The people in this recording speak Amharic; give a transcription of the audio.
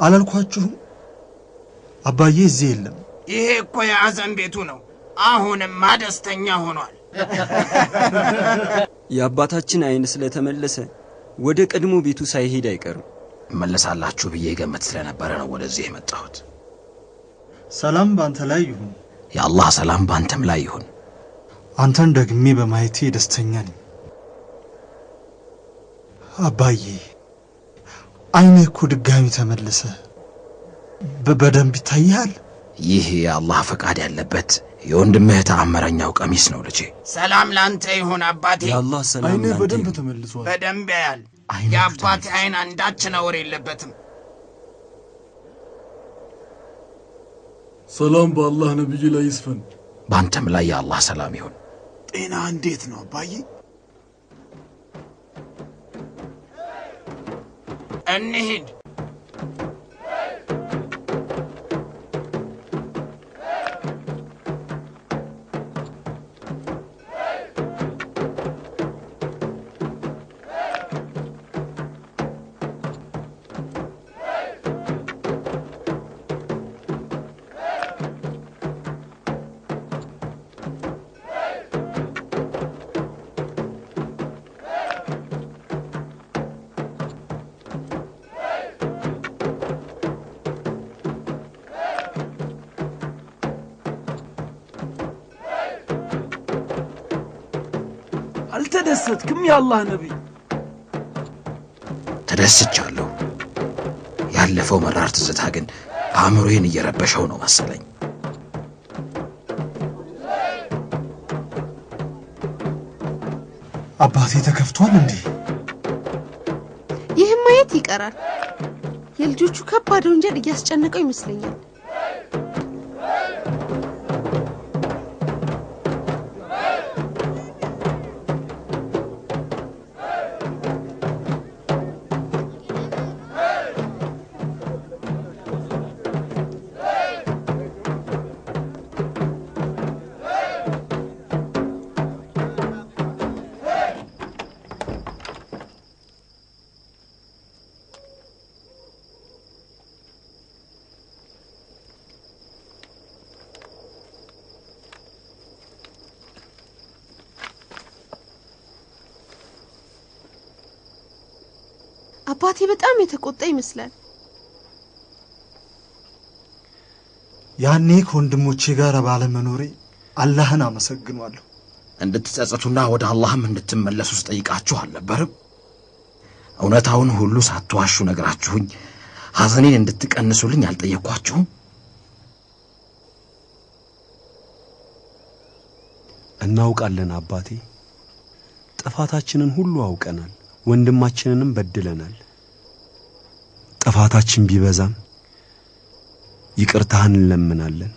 አላልኳችሁም? አባዬ እዚህ የለም። ይሄ እኮ የአዘን ቤቱ ነው። አሁንማ ደስተኛ ሆኗል። የአባታችን አይን ስለተመለሰ ወደ ቀድሞ ቤቱ ሳይሄድ አይቀርም። መለሳላችሁ ብዬ ገመት ስለነበረ ነው ወደዚህ የመጣሁት። ሰላም ባንተ ላይ ይሁን። የአላህ ሰላም ባንተም ላይ ይሁን። አንተን ደግሜ በማየቴ ደስተኛ ነኝ። አባዬ አይኔ እኮ ድጋሚ ተመለሰ። በደንብ ይታያል። ይህ የአላህ ፈቃድ ያለበት የወንድምህ ተአምረኛው ቀሚስ ነው ልጄ። ሰላም ላንተ ይሁን አባቴ። የአላህ ሰላም አይኔ በደንብ ተመልሷል። በደንብ ያያል። የአባቴ አይን አንዳች ነውር የለበትም። ሰላም በአላህ ነብይ ላይ ይስፈን። ባንተም ላይ የአላህ ሰላም ይሁን። ጤና እንዴት ነው አባዬ? እንሂድ። አልተደሰትክም ያላህ ነብይ? ተደስቻለሁ። ያለፈው መራር ትዝታ ግን አእምሮዬን እየረበሸው ነው መሰለኝ። አባቴ ተከፍቷል እንዴ? ይህም ማየት ይቀራል። የልጆቹ ከባድ ወንጀል እያስጨነቀው ይመስለኛል። አባቴ በጣም የተቆጣ ይመስላል። ያኔ ከወንድሞቼ ጋር ባለመኖሬ አላህን አመሰግናለሁ። እንድትጸጸቱና ወደ አላህም እንድትመለሱ ጠይቃችሁ አልነበረም? እውነታውን ሁሉ ሳትዋሹ ነገራችሁኝ ሐዘኔን እንድትቀንሱልኝ አልጠየኳችሁም? እናውቃለን አባቴ፣ ጥፋታችንን ሁሉ አውቀናል። ወንድማችንንም በድለናል። ጥፋታችን ቢበዛም ይቅርታህን እንለምናለን።